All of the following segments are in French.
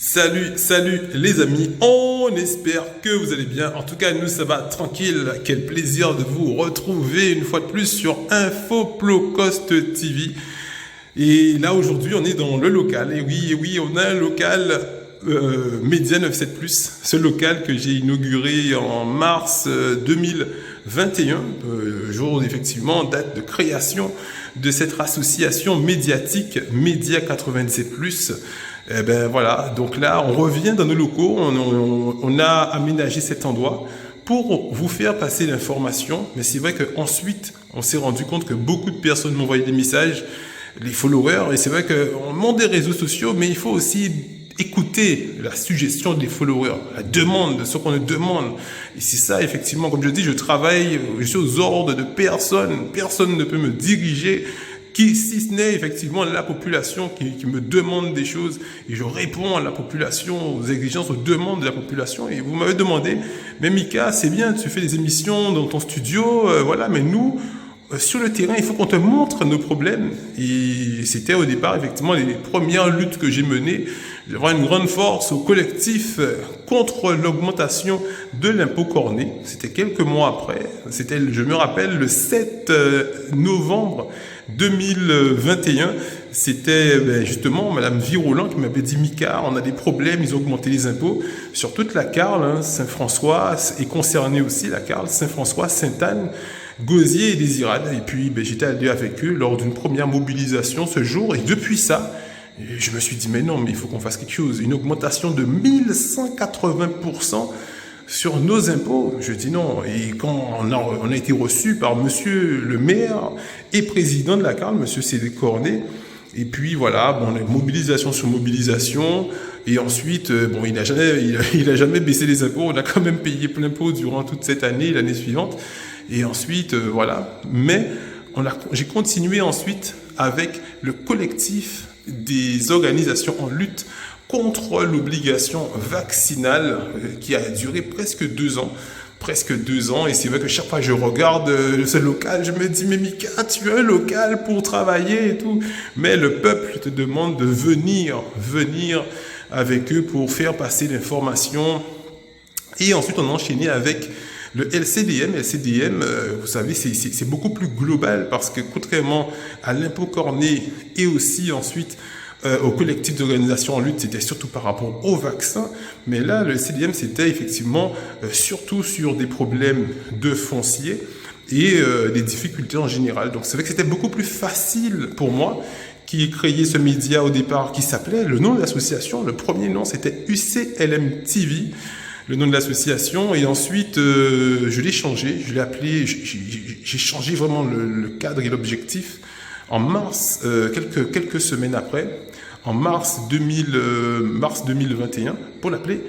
Salut les amis, on espère que vous allez bien. En tout cas, nous ça va tranquille. Quel plaisir de vous retrouver une fois de plus sur Infoplocost TV. Et là aujourd'hui, on est dans le local. Et oui, on a un local Média 97+. Ce local que j'ai inauguré en mars 2021, jour effectivement, date de création de cette association médiatique Média 97+. Eh ben voilà, donc là on revient dans nos locaux, on a aménagé cet endroit pour vous faire passer l'information, mais c'est vrai qu'ensuite on s'est rendu compte que beaucoup de personnes m'envoyaient des messages, les followers, et c'est vrai qu'on monte des réseaux sociaux, mais il faut aussi écouter la suggestion des followers, la demande de ce qu'on nous demande. Et c'est ça, effectivement, comme je dis, je travaille, je suis aux ordres de personne, personne ne peut me diriger, si ce n'est effectivement la population qui me demande des choses, et je réponds à la population, aux exigences, aux demandes de la population. Et vous m'avez demandé, mais Mika, c'est bien, tu fais des émissions dans ton studio, voilà, mais nous, sur le terrain, il faut qu'on te montre nos problèmes. Et c'était au départ, effectivement, les premières luttes que j'ai menées. J'avais une grande force au collectif contre l'augmentation de l'impôt corné. C'était quelques mois après. C'était, je me rappelle, le 7 novembre 2021. C'était justement Madame Virolan qui m'avait dit « Mika, on a des problèmes, ils ont augmenté les impôts sur toute la Carle, Saint-François est concerné aussi, la Carle, Saint-François, Sainte-Anne, Gosier et Désirade. » Et puis j'étais allé avec eux lors d'une première mobilisation ce jour. Et depuis ça, je me suis dit, mais non, mais il faut qu'on fasse quelque chose. Une augmentation de 1180% sur nos impôts. Je dis non. Et quand on a été reçu par monsieur le maire et président de la Carle, monsieur Cédé Cornet, et puis voilà, bon, mobilisation sur mobilisation. Et ensuite, bon, il a jamais baissé les impôts. On a quand même payé plein pot durant toute cette année, l'année suivante. Et ensuite, voilà. Mais j'ai continué ensuite avec le collectif des organisations en lutte contre l'obligation vaccinale qui a duré presque 2 ans. Et c'est vrai que chaque fois que je regarde ce local, je me dis, mais Mika, tu as un local pour travailler et tout. Mais le peuple te demande de venir avec eux pour faire passer l'information. Et ensuite, on a enchaîné avec le LCDM. LCDM, vous savez, c'est beaucoup plus global parce que contrairement à l'impôt corné et aussi ensuite au collectif d'organisation en lutte, c'était surtout par rapport au vaccin. Mais là, le LCDM, c'était effectivement surtout sur des problèmes de foncier et des difficultés en général. Donc c'est vrai que c'était beaucoup plus facile pour moi qui ai créé ce média au départ qui s'appelait, le nom de l'association, le premier nom c'était UCLM TV. Le nom de l'association, et ensuite je l'ai changé, je l'ai appelé, j'ai changé vraiment le cadre et l'objectif en mars, quelques semaines après, en mars 2021, pour l'appeler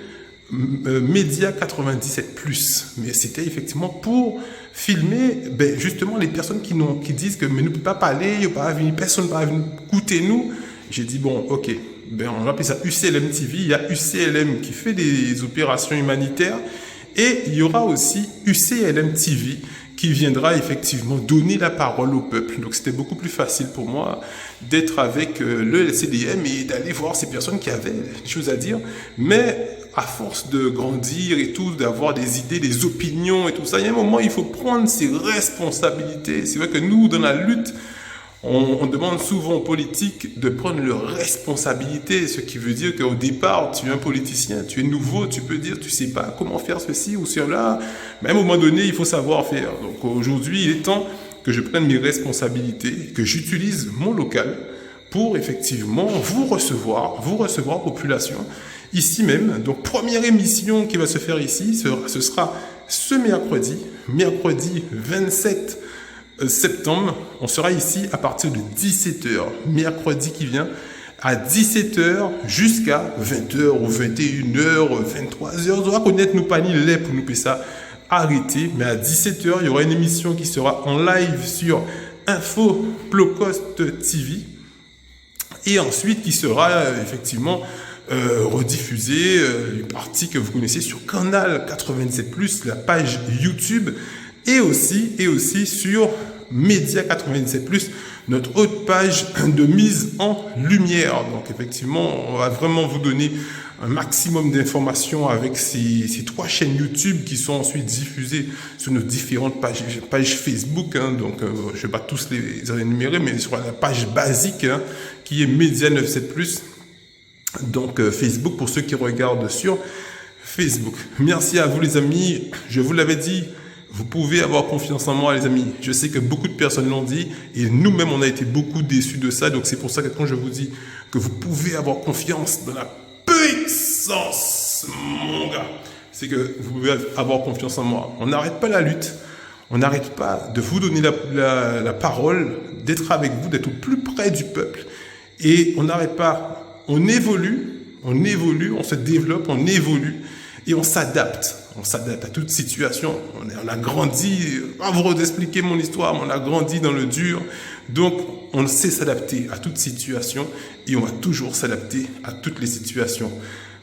Média 97+. Mais c'était effectivement pour filmer justement les personnes qui disent que mais nous ne pouvons pas parler, personne ne va venir écouter nous. J'ai dit bon, ok. On va appeler ça UCLM TV. Il y a UCLM qui fait des opérations humanitaires et il y aura aussi UCLM TV qui viendra effectivement donner la parole au peuple. Donc c'était beaucoup plus facile pour moi d'être avec le LCDM et d'aller voir ces personnes qui avaient des choses à dire. Mais à force de grandir et tout, d'avoir des idées, des opinions et tout ça, il y a un moment il faut prendre ses responsabilités. C'est vrai que nous, dans la lutte, on demande souvent aux politiques de prendre leurs responsabilités, ce qui veut dire qu'au départ, tu es un politicien, tu es nouveau, tu peux dire tu sais pas comment faire ceci ou cela, mais à un moment donné, il faut savoir faire. Donc aujourd'hui, il est temps que je prenne mes responsabilités, que j'utilise mon local pour effectivement vous recevoir, population, ici même. Donc première émission qui va se faire ici, ce sera ce mercredi 27 septembre, on sera ici à partir de 17h, mercredi qui vient, à 17h jusqu'à 20h ou 21h, 23h. On doit connaître nos paniers lait pour nous faire ça arrêter. Mais à 17h, il y aura une émission qui sera en live sur Infoplocost TV. Et ensuite, qui sera effectivement rediffusée, une partie que vous connaissez sur Canal 97+, la page YouTube. Et aussi sur Média 97+, notre haute page de mise en lumière. Donc effectivement, on va vraiment vous donner un maximum d'informations avec ces 3 chaînes YouTube qui sont ensuite diffusées sur nos différentes pages Facebook. Donc je ne vais pas tous les énumérer, mais sur la page basique qui est Média 97+. Donc Facebook pour ceux qui regardent sur Facebook. Merci à vous les amis. Je vous l'avais dit, vous pouvez avoir confiance en moi les amis. Je sais que beaucoup de personnes l'ont dit et nous-mêmes on a été beaucoup déçus de ça. Donc c'est pour ça que quand je vous dis que vous pouvez avoir confiance dans la puissance, mon gars, c'est que vous pouvez avoir confiance en moi. On n'arrête pas la lutte. On n'arrête pas de vous donner la parole, d'être avec vous, d'être au plus près du peuple. Et on n'arrête pas. On évolue, on se développe, on évolue et on s'adapte. On s'adapte à toute situation. On a grandi, à vous expliquer mon histoire, on a grandi dans le dur. Donc, on sait s'adapter à toute situation et on va toujours s'adapter à toutes les situations.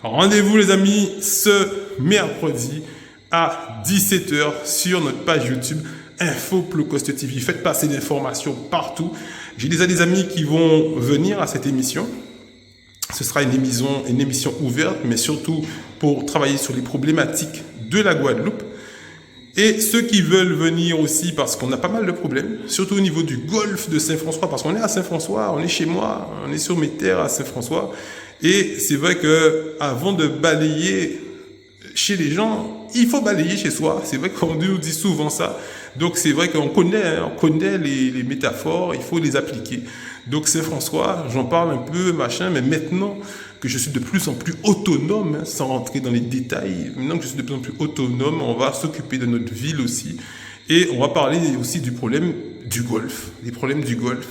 Rendez-vous les amis ce mercredi à 17h sur notre page YouTube Info Low Cost TV. Faites passer l'information partout. J'ai déjà des amis qui vont venir à cette émission. Ce sera une émission ouverte, mais surtout pour travailler sur les problématiques de la Guadeloupe. Et ceux qui veulent venir aussi, parce qu'on a pas mal de problèmes, surtout au niveau du golfe de Saint-François, parce qu'on est à Saint-François, on est chez moi, on est sur mes terres à Saint-François. Et c'est vrai que avant de balayer chez les gens, il faut balayer chez soi. C'est vrai qu'on nous dit souvent ça. Donc c'est vrai qu'on connaît les métaphores, il faut les appliquer. Donc Saint-François, j'en parle un peu, machin, mais maintenant que je suis de plus en plus autonome, sans rentrer dans les détails, maintenant que je suis de plus en plus autonome, on va s'occuper de notre ville aussi. Et on va parler aussi du problème du golfe, les problèmes du golfe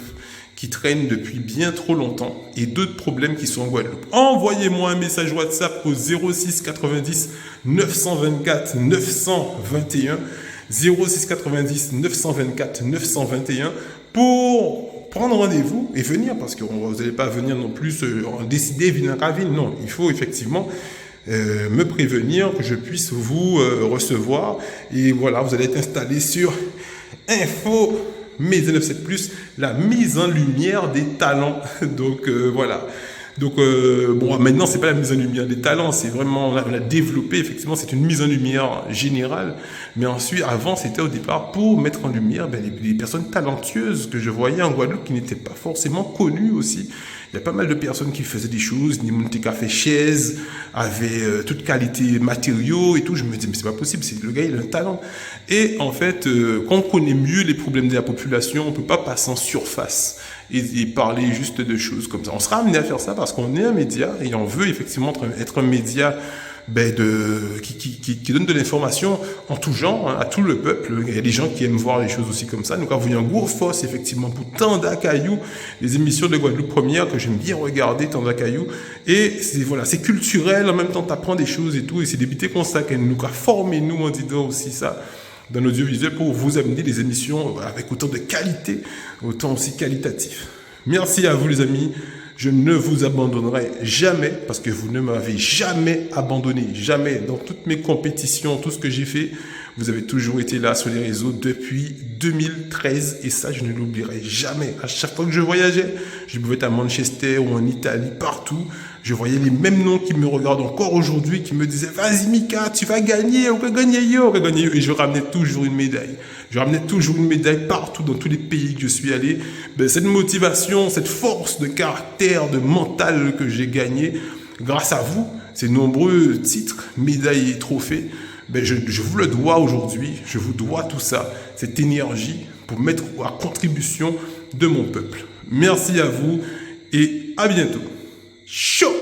qui traînent depuis bien trop longtemps et d'autres problèmes qui sont en Guadeloupe. Envoyez-moi un message WhatsApp au 06 90 924 921 06 90 924 921 pour prendre rendez-vous et venir, parce que vous n'allez pas venir non plus décider venir à ville. Non, il faut effectivement me prévenir que je puisse vous recevoir. Et voilà, vous allez être installé sur Info Média 97+, la mise en lumière des talents. Donc voilà. Donc bon, maintenant c'est pas la mise en lumière des talents, c'est vraiment on a développé effectivement, c'est une mise en lumière générale, mais ensuite avant c'était au départ pour mettre en lumière les personnes talentueuses que je voyais en Guadeloupe qui n'étaient pas forcément connues aussi. Il y a pas mal de personnes qui faisaient des choses, Nimonte Café Chaise, avait toute qualité matériaux et tout. Je me dis mais c'est pas possible, c'est le gars il a un talent. Et en fait, quand on connaît mieux les problèmes de la population, on peut pas passer en surface et parler juste de choses comme ça. On sera amené à faire ça parce qu'on est un média et on veut effectivement être un média qui donne de l'information en tout genre, à tout le peuple. Il y a des gens qui aiment voir les choses aussi comme ça. Donc, il y a un gros force, effectivement, pour Tanda Caillou, les émissions de Guadeloupe Première que j'aime bien regarder, Tanda Caillou. Et c'est culturel, en même temps, t'apprends des choses et tout. Et c'est des bités comme ça qu'elle nous a formé, nous, en disant aussi ça dans l'audiovisuel pour vous amener des émissions avec autant de qualité, autant aussi qualitatif. Merci à vous, les amis. Je ne vous abandonnerai jamais parce que vous ne m'avez jamais abandonné. Jamais. Dans toutes mes compétitions, tout ce que j'ai fait, vous avez toujours été là sur les réseaux depuis 2013 et ça, je ne l'oublierai jamais. À chaque fois que je voyageais, je pouvais être à Manchester ou en Italie, partout. Je voyais les mêmes noms qui me regardent encore aujourd'hui, qui me disaient « Vas-y Mika, tu vas gagner, on va gagner yo, on va gagner yo ». Et je ramenais toujours une médaille. Je ramenais toujours une médaille partout dans tous les pays que je suis allé. Cette motivation, cette force de caractère, de mental que j'ai gagné, grâce à vous, ces nombreux titres, médailles et trophées, je vous le dois aujourd'hui. Je vous dois tout ça, cette énergie pour mettre à contribution de mon peuple. Merci à vous et à bientôt. Chaud!